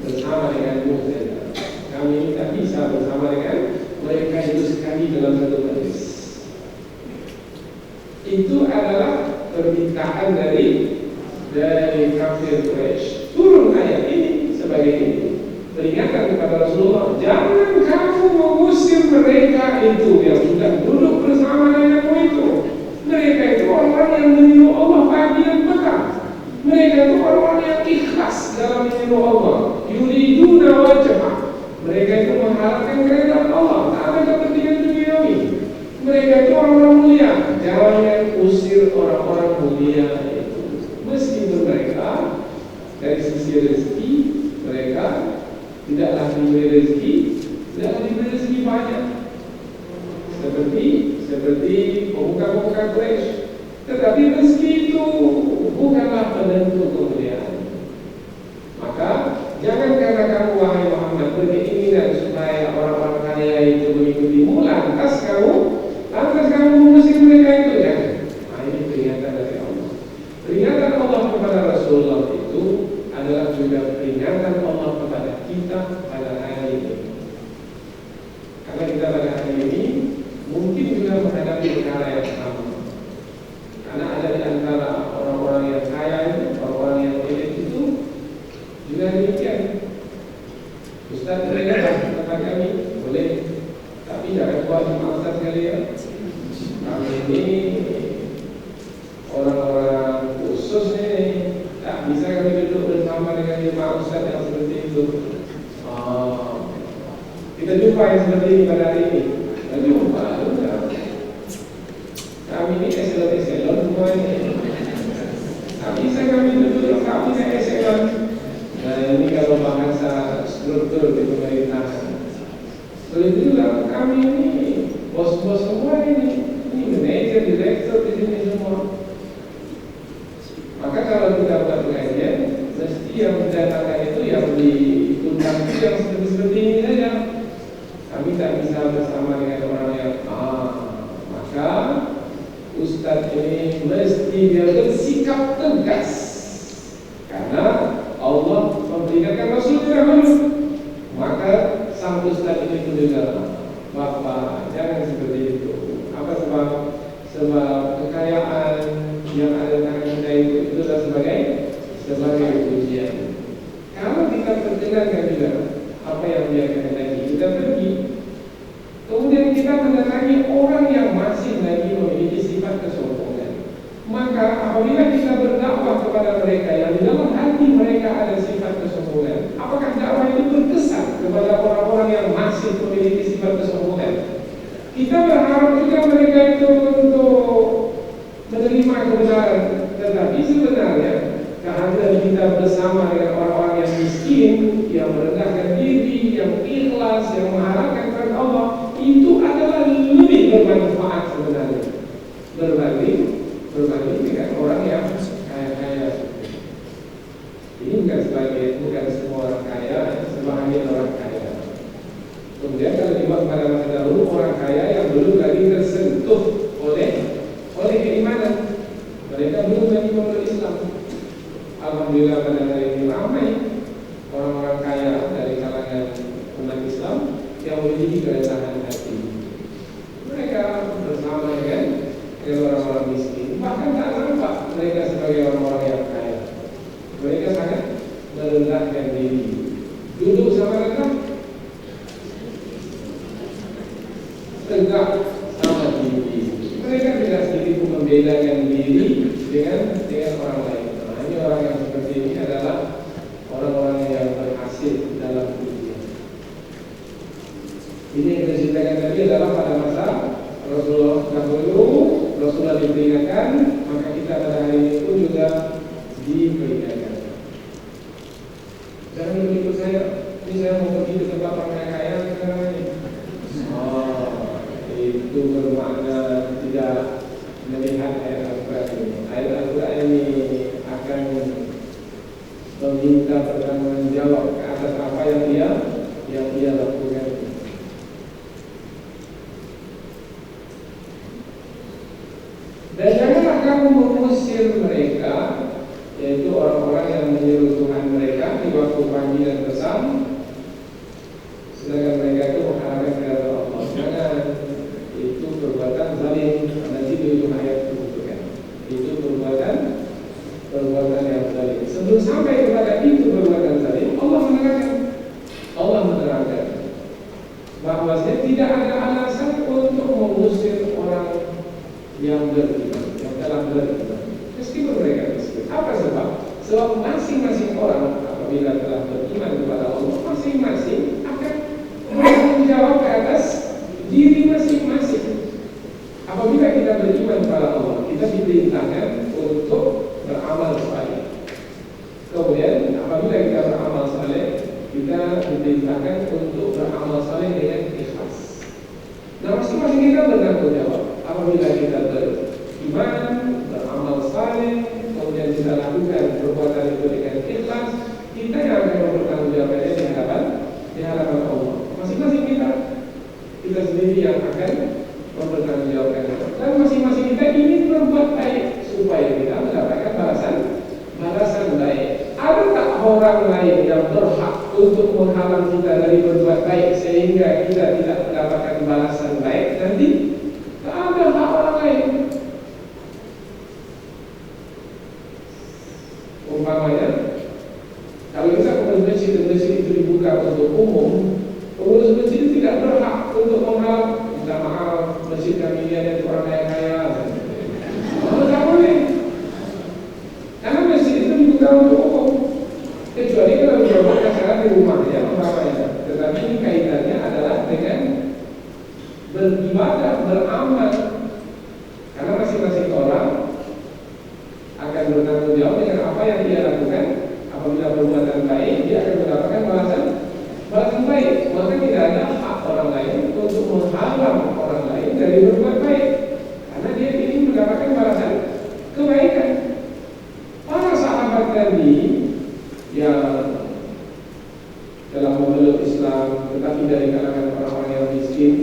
bersama denganmu saja. Kami tidak bisa bersama dengan mereka itu sekali dalam satu majlis. In Itu adalah permintaan dari kafir Quraisy. Turun ayat ini sebagai ini, peringatan kepada Rasulullah, jangan kamu mengusir mereka itu yang sudah duduk bersama denganmu itu. Mereka itu orang-orang yang meniru Allah pagi dan petang. Mereka itu orang-orang yang ikhlas dalam meniru Allah. Yuriduna wajhah. Mereka itu mengharapkan keridhaan Allah, tak ada kepentingan duniawi. Mereka itu orang-orang mulia. Jangan usir orang-orang mulia itu. Meskipun mereka dari sisi rezeki mereka tidaklah diberi rezeki, tidaklah diberi rezeki banyak. Seperti pemuka-pemuka Quraisy. Tetapi rezeki itu bukanlah penentu kemuliaan. Maka jangan karena kamu wahai Muhammad berkeinginan supaya orang-orang kaya itu mengikutimu, lantas kamu mengusir mereka itu, jangan. Nah, ini peringatan dari Allah. Peringatan Allah kepada Rasulullah itu adalah juga peringatan Allah kepada kita pada hari ini. Karena kita pada hari ini mungkin juga menghadapi perkara yang sama. Karena ada di antara orang-orang yang kaya itu, orang-orang yang elit itu juga demikian. Ustaz mereka kata kami boleh, tapi jangan buat maksud sekali ya. Kami ini orang-orang khusus nih, tak bisa kami duduk bersama dengan jemaah ustaz yang seperti itu. Kita jumpa yang seperti ini pada hari ini. Kita jumpa, kami ini eselon semua ini. Tak bisa kami duduk, tak bisa eselon. Nah ini kalau bahasa struktur di pemerintahan. Begitu juga kami ini bos-bos semua ini manajer, direktur di sini semua. Maka kalau kita buat pengajian, mesti yang mendatangkan itu yang diundang itu yang seperti ini saja. Kami tak bisa bersama dengan orang yang maka Ustadz ini mesti dia bersikap tegas karena Allah memperingatkan Rasulullah dahulu. Maka sang Ustadz ini pun juga, Bapak jangan seperti itu. Apa sebab? Sebab kekayaan yang ada di tangan kita itu adalah sebagai ujian. Kalau kita perkenankan juga apa yang dia kehendaki, kita pergi. Kemudian kita mendatangi orang yang masih lagi memiliki sifat kesombongan. Maka apabila kita berdakwah kepada mereka yang di dalam hati mereka ada sifat kesombongan, apakah dakwah itu berkesan kepada orang-orang yang masih memiliki sifat kesombongan? Kita berharap juga mereka itu untuk menerima kebenaran, tetapi sebenarnya kehadiran kita bersama dengan orang-orang yang miskin, yang merendahkan diri, yang ikhlas, yang mengharapkan kepada Allah, itu adalah lebih bermanfaat sebenarnya berbanding dengan orang yang kaya-kaya. Ini bukan semua orang kaya, sebahagian orang kaya. Kemudian kalau dibuat pada masa dahulu, orang kaya yang belum lagi tersentuh oleh keimanan, mereka belum lagi memeluk Islam. Alhamdulillah pada hari ini ramai orang-orang kaya dari kalangan umat Islam yang memiliki keresahan hati. Mereka bersama dengan orang-orang miskin, bahkan tak nampak mereka sebagai orang-orang yang kaya. Mereka sangat merendahkan diri, duduk sama rendah, tegak sama tinggi. Mereka tidak sedikit pun membedakan diri dengan orang lain. Nah, ini orang yang seperti ini adalah orang-orang yang berhasil dalam ujian. Ini yang diceritakan tadi adalah pada masa Rasulullah dahulu, Rasulullah diperingatkan, maka kita pada hari ini pun juga diperingatkan. Jangan ikut saya, ini saya mau pergi ke tempat orang kaya sekarang ini. Itu bermakna tidak melihat ayat Al-Quran ini. Ayat Al-Quran ini akan meminta pertanggungjawab ke atas apa yang dia lakukan. Dan janganlah kamu mengusir mereka, yaitu orang-orang yang menyeru Tuhan mereka di waktu pagi dan petang, sedangkan mereka itu mengharapkan kepada Allah. Jangan, itu perbuatan zalim. Nanti di ujung ayat disebutkan. Sebab masing-masing orang apabila telah beriman kepada Allah, masing-masing akan bertanggung jawab ke atas diri masing-masing. Apabila kita beriman kepada Allah, kita diperintahkan untuk beramal saleh. Kemudian apabila kita beramal saleh, kita diperintahkan untuk beramal saleh dengan ikhlas. Nah, masing-masing kita bertanggung jawab. Apabila kita beriman, beramal saleh, kemudian kita lakukan perbuatan itu dengan ikhlas, kita yang akan mempertanggungjawabkannya di hadapan Allah. Masing-masing kita sendiri yang akan mempertanggungjawabkannya. Dan masing-masing kita ingin berbuat baik supaya kita mendapatkan balasan baik. Ada tak orang lain yang berhak untuk menghalang kita dari berbuat baik sehingga kita tidak mendapatkan balasan baik nanti? Tak ada hak orang lain. Umpamanya, kalau kita ke masjid itu dibuka untuk umum, pengurus masjid tidak berhak untuk menghalang. Minta maaf, masjid kami ini ada orang kaya-kaya. Tidak boleh. Karena masjid itu dibuka untuk umum. Kecuali kalau berbuat masyarakat di rumahnya, umpamanya. Tetapi ini kaitannya adalah dengan beribadah, beramal. Karena masing-masing orang akan bertanggung jawab dengan apa yang dia lakukan. Apabila perbuatan baik, dia akan mendapatkan balasan baik. Maka tidak ada hak orang lain untuk menghalang orang lain dari berbuat baik, karena dia ingin mendapatkan balasan kebaikan. Para sahabat tadi yang dalam memeluk Islam tetapi dari kalangan orang-orang yang miskin,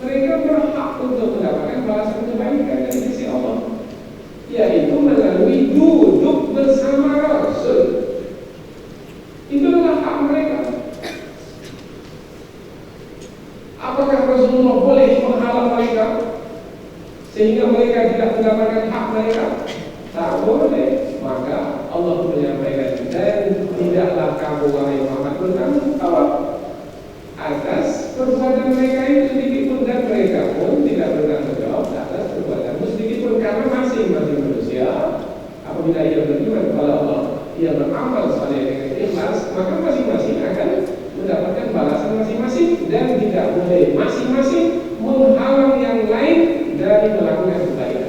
mereka berhak untuk mendapatkan balasan kebaikan dari sisi Allah, yaitu melalui duduk bersama Rasul. Itu adalah hak mereka. Apakah Rasulullah boleh menghalang mereka sehingga mereka tidak mendapatkan hak mereka? Tak boleh. Maka Allah menyampaikan, dan tidaklah kamu wahai Muhammad bertanggung jawab atas perbuatan mereka itu sedikit pun, dan mereka pun tidak bertanggung jawab atas perbuatanmu sedikit pun, karena masing-masing manusia apabila ia beriman kepada Allah, ia beramal saleh dengan ikhlas, maka masing-masing akan mendapatkan balasan masing-masing, dan tidak boleh masing-masing menghalang yang lain dari melakukan kebaikan.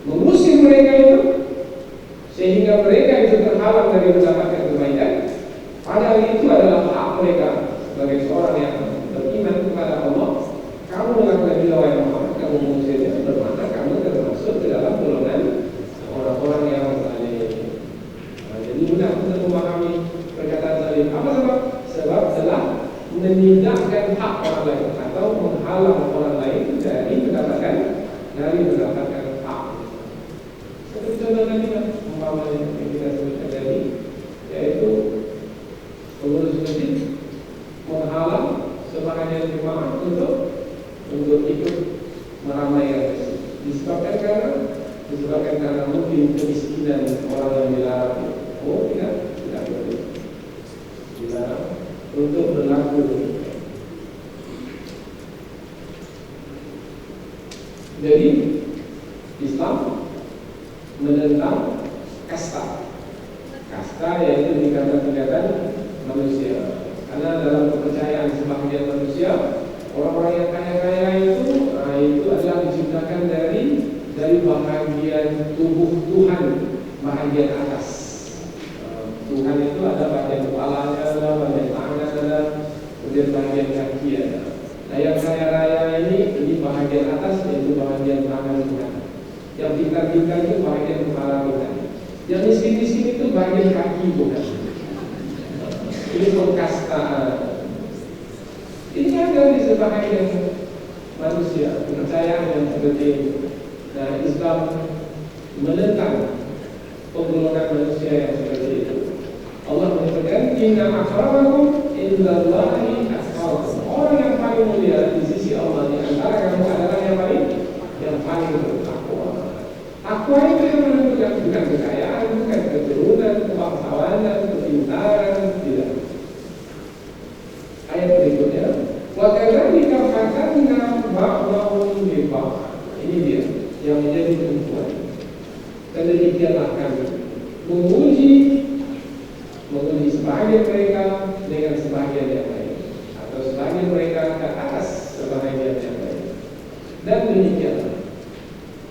Mengusir mereka itu sehingga mereka itu terhalang dari mendapatkan kebaikan, padahal itu adalah hak mereka sebagai seorang yang beriman kepada Allah. Kamu melakukan hilawah Muhammad, kamu mengusirnya, bermakna kamu termasuk ke dalam golongan orang-orang yang zalim. Jadi mudah untuk memahami perkataan zalim. Apa sebab? Sebab telah menindakkan hak orang lain atau menghalang orang lain dari mendapatkan hak. Seperti contoh tadi kan, umpamanya yang kita sebutkan tadi, yaitu pengurus masjid menghalang sebahagian jemaah untuk ikut meramaikan masjid. Disebabkan karena mungkin kemiskinan orang yang dilarang. Oh tidak boleh dilarang untuk berlaku. Jadi Islam menentang kasta yaitu tingkatan manusia. Karena dalam kepercayaan sebagian manusia, orang-orang yang kaya-kaya itu adalah diciptakan dari bahagian tubuh Tuhan, bahagian atas. Tuhan itu ada bagian kepalanya, ada bagian tangan, ada kemudian bagian kaki ada. Nah, yang kaya raya ini bahagian atas, yaitu bahagian tangan Tuhan. Yang pintar-pintar itu bahagian kepala Tuhan. Yang miskin-miskin itu bagian kaki Tuhan. Ini pengkastaan. Ini ada di sebagian manusia, kepercayaan yang seperti ini. Nah, Islam menentang penggolongan manusia yang seperti itu. Allah menyebutkan, inna akramakum indallahi atqakum. Orang yang paling mulia di sisi Allah di antara kamu adalah yang paling bertakwa. Takwa itu yang menentukan, bukan kekayaan, bukan keturunan, kebangsawanan, kepintaran, tidak. Ayat berikutnya, wa kadzalika fatanna ba'dahum bi ba'd. Ini dia yang menjadi tumpuan. Dan demikianlah kami menguji sebahagian mereka dengan sebahagian yang lain, atau sebahagian mereka ke atas sebahagian yang lain. Dan demikianlah.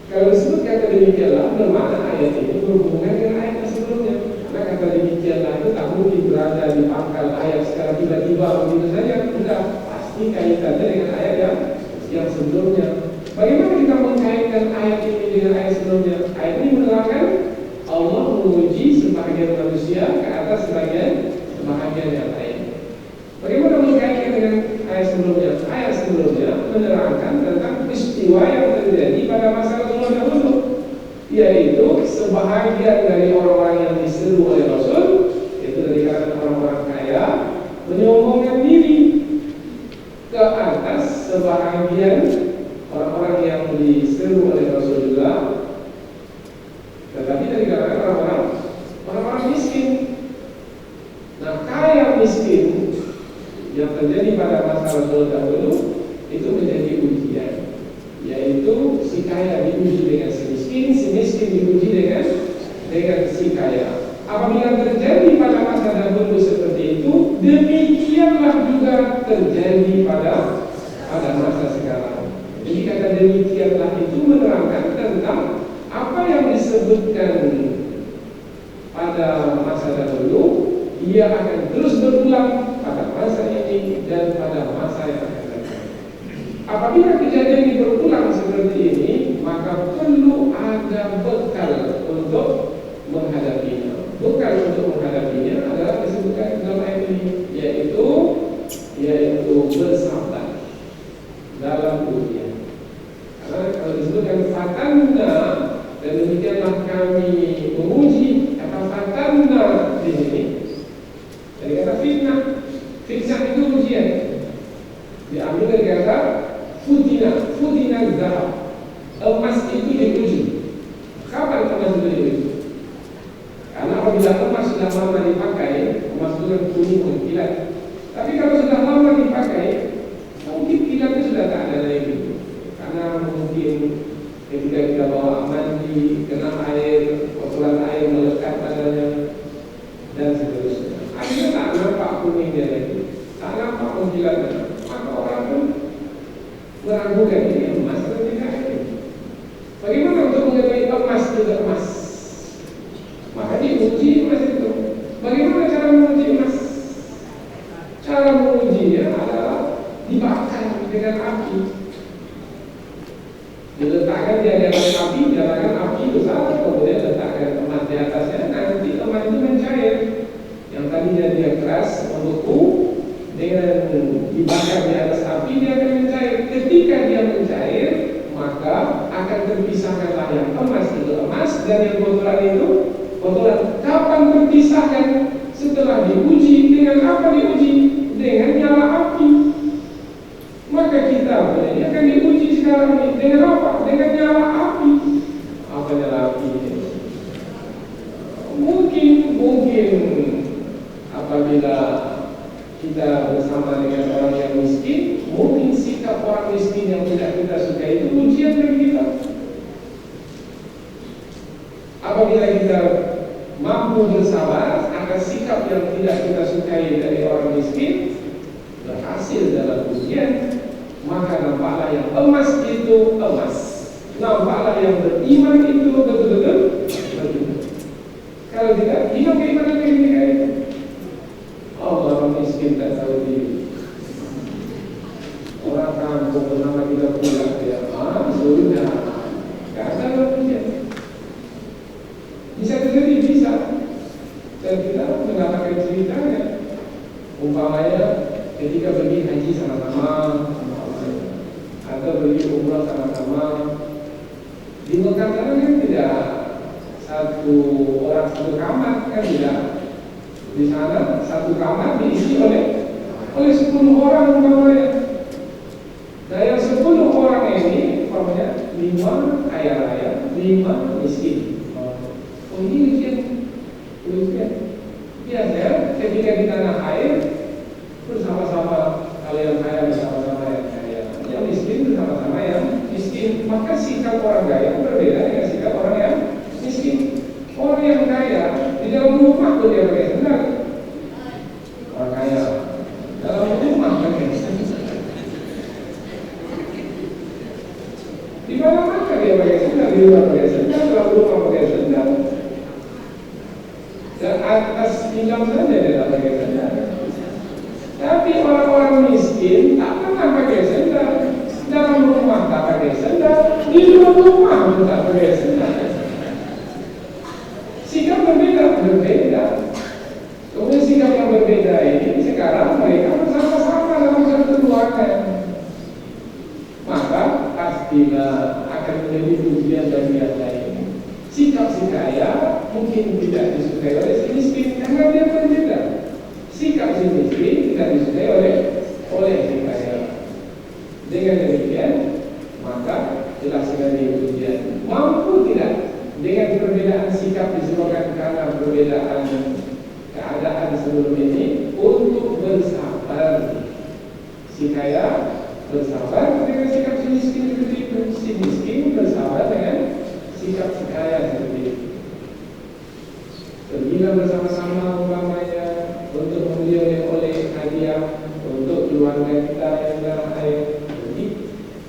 Kalau disebut kata demikianlah, bermakna ayat ini berhubungan dengan ayat yang sebelumnya. Karena kata demikianlah itu tak mungkin berada di pangkal ayat secara tiba-tiba begitu saja. Tidak, pasti kaitannya dengan ayat yang sebelumnya. Bagaimana kita mengkaitkan ayat ini dengan ayat sebelumnya? Ayat ini menerangkan Allah menguji sebahagian manusia ke atas sebahagian yang lain. Bagaimana mengkaitkan dengan ayat sebelumnya? Ayat sebelumnya menerangkan tentang peristiwa yang terjadi pada masa Rasulullah dahulu, yaitu sebahagian dari orang-orang yang diseru oleh Rasul, yaitu dari kalangan orang-orang kaya, menyombongkan diri ke atas sebahagian orang-orang yang diseru oleh Rasul juga, tetapi dari kalangan orang-orang miskin. Nah, kaya miskin yang terjadi pada masa Rasul dahulu itu menjadi ujian, yaitu si kaya diuji dengan si miskin diuji dengan si kaya. Apabila terjadi pada masa dahulu seperti itu, demikianlah juga terjadi pada masa sekarang. Jadi kata demikianlah itu menerangkan tentang apa yang disebutkan pada masa dahulu, ia akan terus berulang pada masa ini dan pada masa yang akan datang. Apabila kejadian ini berulang seperti ini, maka perlu ada bekal untuk menghadapinya. Bekal untuk menghadapinya adalah disebutkan dalam ayat ini, yaitu bersabar dalam ujian. Karena kalau disebutkan fatanna, dan demikianlah kami menguji, kata fatanna di sini dari kata fitnah. Fitnah itu ujian. Diambil dari kata futina zahab. Emas itu diuji. Kapan emas itu diuji? Karena apabila emas sudah lama dipakai, emas itu kan kuning mengkilat. Tapi kalau sudah lama dipakai, mungkin kilatnya sudah tak ada lagi. Karena mungkin ketika kita bawa mandi, kena air, kotoran air melekat padanya, dan seterusnya. Akhirnya tak nampak kuningnya lagi, tak nampak mengkilatnya. Maka orang pun meragukan ini emas atau tidak ini. Bagaimana untuk mengetahui emas tidak emas? Maka diuji emas itu. Bagaimana cara menguji emas? Cara mengujinya adalah dibakar dengan api. Diletakkan di hadapan api, nyalakan api besar, kemudian letakkan emas di atasnya. Nanti emas itu mencair. Yang tadinya dia keras, membeku, dengan dibakar di atas api dia akan mencair. Ketika dia mencair, maka akan terpisahkanlah yang emas itu emas dan yang kotoran itu kotoran. Kapan terpisahkan? Setelah diuji. Dengan apa diuji? Dengan nyala api. Maka kita ini akan diuji sekarang ini dengan apa? Dengan nyala api. Apa nyala api ini? Mungkin apabila kita bersama dengan orang yang miskin, mungkin sikap orang miskin yang tidak kita suka itu ujian bagi kita. Apabila kita mampu bersabar akan sikap yang tidak kita sukai dari orang miskin, berhasil dalam ujian, maka nampaklah yang emas itu emas, nampaklah yang beriman itu betul-betul beriman. Kalau tidak, hilang keimanan ketika itu. Orang miskin tak tahu diri. Orang kampung bernama tidak pulang dia. Sudah. Kata ujian. Bisa terjadi, bisa. Dan kita mengatakan ceritanya. Umpamanya ketika pergi haji sama-sama, atau pergi umrah sama-sama. Di Mekah sana kan tidak satu orang satu kamar, kan tidak. Di sana satu kamar diisi oleh 10 orang umpamanya. Nah yang 10 orang ini umpamanya 5 kaya raya, 5 miskin. Oh ini ujian. Biasanya ketika di tanah air bersama-sama, kalau yang kaya bersama-sama yang kaya, yang miskin bersama-sama yang miskin. Maka sikap orang kaya berbeda dengan sikap orang yang miskin. atas income saja dia tak pakai sendal. Tapi orang-orang miskin tak pernah pakai sendal. Dalam rumah tak pakai sendal, di luar rumah pun tak pakai sendal. Sikap berbeda. Kemudian sikap yang berbeda ini sekarang mereka bersama-sama dalam satu ruangan. Maka pastilah akan menjadi ujian bagi yang lain. Sikap si kaya mungkin tidak disukai oleh si miskin karena dia berbeda. Sikap si miskin tidak disukai oleh si kaya. Dengan demikian, maka jelas sekali ujian. Mampu tidak dengan perbedaan sikap disebabkan karena perbedaan keadaan sebelum ini untuk bersabar. Si kaya bersabar dengan sikap si miskin seperti itu. Si miskin bersabar dengan sikap si kaya seperti itu. Pergilah bersama-sama umpamanya untuk membeli oleh hadiah untuk keluarga kita yang dalam air. Jadi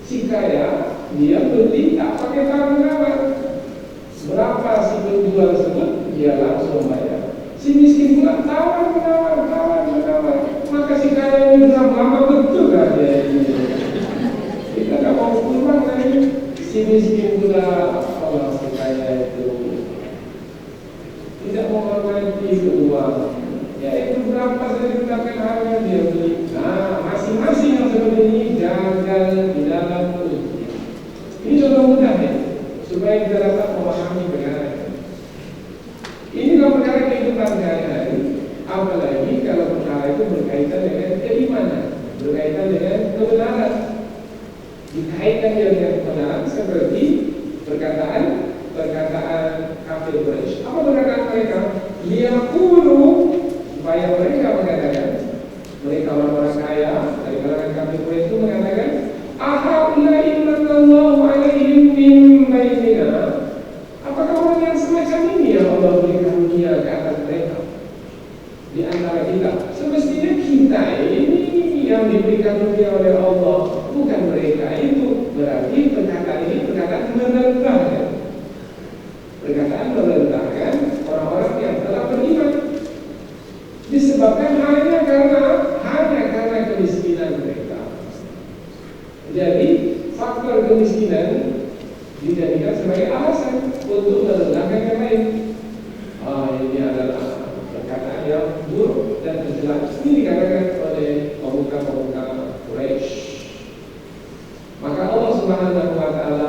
si kaya dia beli tak pakai tanggungan. Berapa si penjual tersebut dia langsung bayar. Si miskin pula tawar. Maka si kaya ini lama betul lah dia ini. Kita tak mau pulang lagi. Si miskin pula Allah si kaya itu tidak menghormati uang. Ya itu berapa saya ditetapkan harga dia beli. Nah masing-masing yang seperti ini gagal di dalam ujian. Ini contoh mudah ya, supaya kita dapat memahami perkara ini. Inilah perkara kehidupan sehari-hari. Apalagi kalau perkara itu berkaitan dengan keimanan, berkaitan dengan kebenaran. Dikaitkan dengan kebenaran seperti perkataan kafir Quraisy. Apa perkataan mereka? Liyaqulu, supaya mereka mengatakan, mereka orang-orang kaya dari kalangan kafir Quraisy itu mengatakan, ahaulai manallahu alaihim min bainina. Apakah orang yang semacam ini yang Allah berikan dunia ke atas mereka di antara kita? Semestinya kita ini yang diberikan dunia oleh Allah, bukan mereka itu. Berarti perkataan ini perkataan merendahkan. Perkataan merendahkan orang-orang yang telah beriman. Disebabkan hanya karena kemiskinan mereka. Jadi faktor kemiskinan dijadikan sebagai alasan untuk merendahkan yang lain. Ini adalah perkataan yang buruk dan tercela. Ini dikatakan oleh pemuka-pemuka Quraisy. Maka Allah Subhanahu wa taala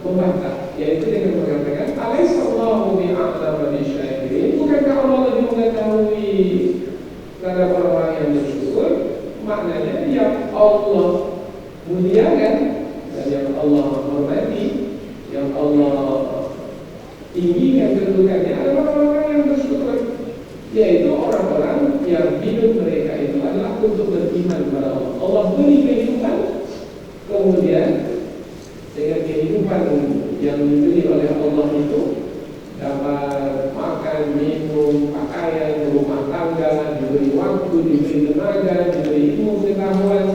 membantah, yaitu dengan mengatakan, "Alaihissallahu bi'a'lamu bisyai'in." Bukankah Allah lebih mengetahui terhadap orang-orang yang bersyukur? Maknanya yang Allah muliakan dan yang Allah hormati, yang Allah tinggikan kedudukannya adalah orang-orang yang bersyukur, yaitu orang-orang yang hidup mereka itu adalah untuk beriman kepada Allah. Allah beri kehidupan, kemudian dengan kehidupan yang diberi oleh Allah itu dapat makan, minum, pakaian, rumah tangga, diberi waktu, diberi tenaga, diberi ilmu pengetahuan.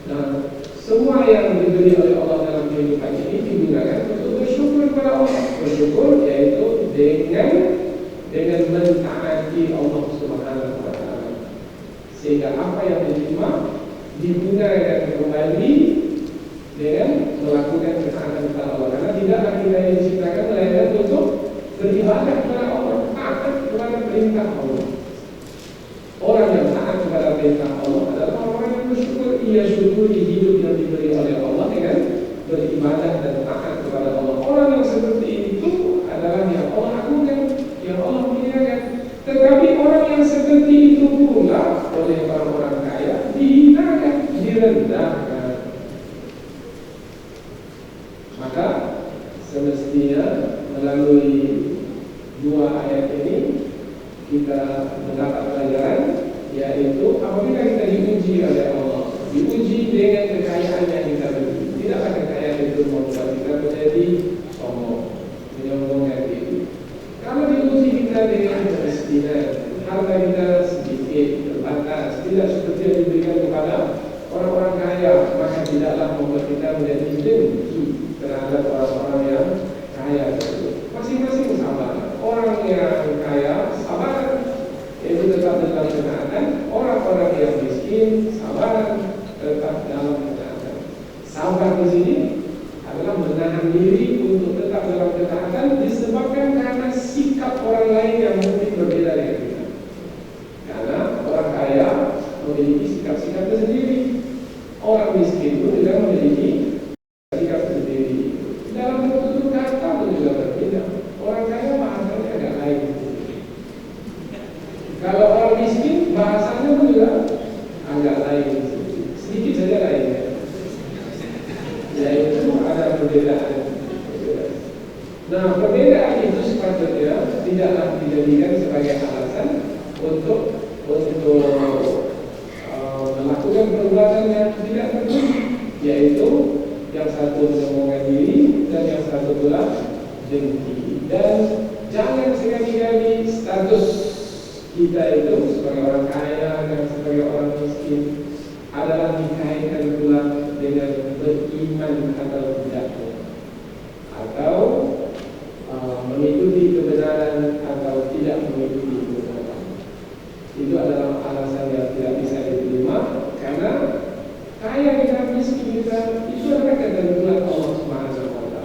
Nah, semua yang diberi oleh Allah dalam kehidupan ini digunakan untuk bersyukur kepada Allah. Bersyukur yaitu dengan mentaati Allah Subhanahu wa taala. Sehingga apa yang diterima digunakan kembali dengan melakukan ketaatan kepada Allah. Karena tidaklah kita yang diciptakan melainkan untuk beribadah kepada Allah, taat kepada perintah Allah. Orang yang taat kepada perintah Allah adalah orang yang bersyukur. Ia syukuri hidup yang diberi oleh Allah dengan beribadah dan taat kepada Allah. Orang yang seperti itu adalah yang Allah agungkan, yang Allah muliakan. Tetapi orang yang seperti itu pula oleh orang-orang kaya dihinakan, direndahkan. Maka semestinya melalui dua ayat ini kita mendapat pelajaran, yaitu apabila kita diuji oleh Allah, diuji dengan kekayaan yang kita beri, tidaklah kekayaan itu membuat kita menjadi sombong, menyombongkan diri. Kalau diuji kita dengan kemiskinan, harta kita sedikit, terbatas, tidak seperti yang diberikan kepada orang-orang kaya, maka tidaklah membuat kita menjadi dengki terhadap orang-orang yang kaya tersebut. Masing-masing sabar. Orang yang kaya sabar orang lain yang mungkin berbeda dengan kita. Karena orang kaya memiliki sikap-sikap tersendiri, orang miskin pun juga memiliki sikap sendiri. Dalam bentuk kata pun juga berbeda. Orang kaya bahasanya agak lain. Kalau orang miskin bahasanya pun juga agak lain, sedikit saja lainnya. Yaitu ada perbedaan. Nah, perbedaan itu sepatutnya tidaklah dijadikan sebagai alasan untuk melakukan perbuatan yang tidak perlu, yaitu yang satu menyombongkan diri dan yang satu pula dengki. Dan jangan sekali-kali status kita itu sebagai orang kaya dan sebagai orang miskin adalah dikaitkan pula dengan beriman atau tidak, atau mengikuti kebenaran atau tidak mengikuti kebenaran. Itu adalah alasan yang tidak bisa diterima, karena kaya dengan miskin kita itu adalah ketentuan Allah Subhanahu wa taala.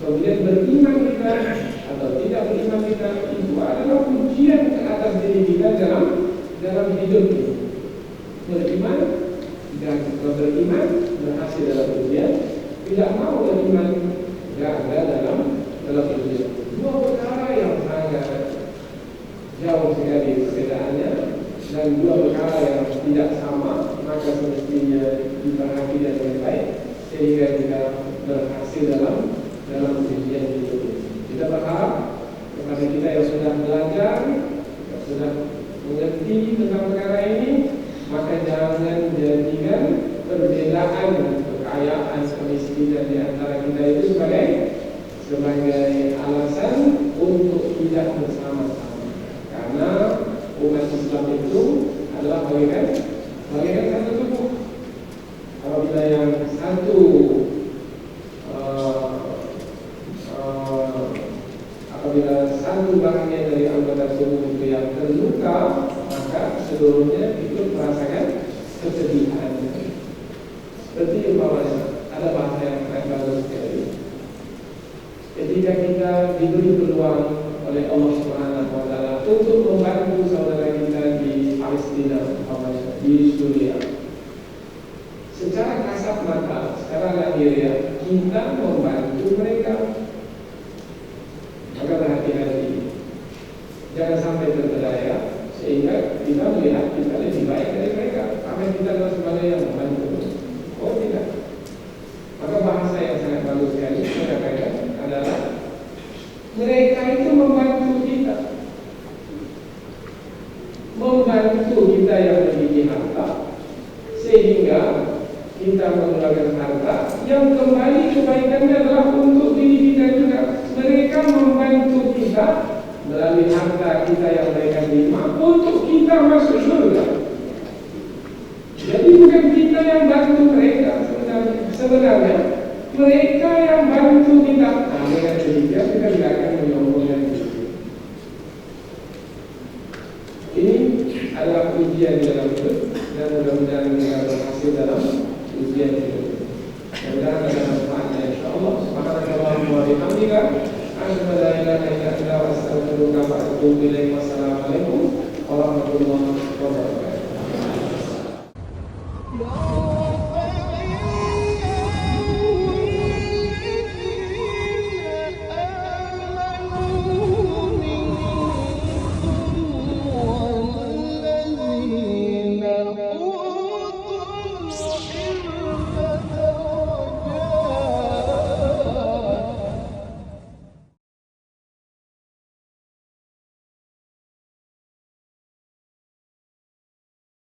Kemudian beriman kita atau tidak beriman kita itu adalah ujian ke atas diri kita dalam hidup ini. Beriman dan beriman berhasil dalam ujian, tidak mau beriman gagal dalam ujian. Dua perkara yang sangat jauh sekali perbedaannya, dan dua perkara yang tidak sama, maka semestinya diperhatikan dengan baik sehingga kita berhasil dalam ujian hidup ini. Kita berharap kepada kita yang sudah belajar, yang sudah mengerti tentang perkara ini, maka jangan jadikan perbedaan kekayaan kemiskinan di antara kita itu sebagai alasan untuk tidak bersama-sama. Karena umat Islam itu adalah bagaikan satu tubuh. Apabila yang satu apabila satu bagian dari anggota tubuh itu yang terluka, maka seluruhnya ikut merasakan kesedihan. Seperti umpamanya ada bahasa yang sangat bagus sekali. Ketika kita diberi peluang oleh Allah Subhanahu wa taala untuk membantu saudara kita di Palestina, umpamanya di Suriah, secara kasat mata, secara lahiriah kita membantu mereka. Maka berhati-hati, jangan sampai terpedaya sehingga kita melihat kita lebih baik dari mereka, karena kita adalah sebagai yang membantu. Oh tidak. Maka bahasa yang sangat bagus sekali mengatakan adalah mereka itu membantu kita yang memiliki harta, sehingga kita mengeluarkan harta yang kembali kebaikannya adalah untuk diri kita juga. Mereka membantu kita melalui harta kita yang mereka terima untuk kita masuk surga. Jadi bukan kita yang bantu mereka sebenarnya mereka yang bantu kita. Nah, dengan demikian kita tidak akan menyombongkan diri. Ini adalah ujian dalam hidup, dan mudah-mudahan kita berhasil dalam ujian hidup. Mudah-mudahan ada manfaatnya insyaallah. Subhanakallahumma wa bihamdika, asyhadu an la ilaha illa anta, astaghfiruka wa atubu ilaik. Wassalamualaikum warahmatullahi wabarakatuh.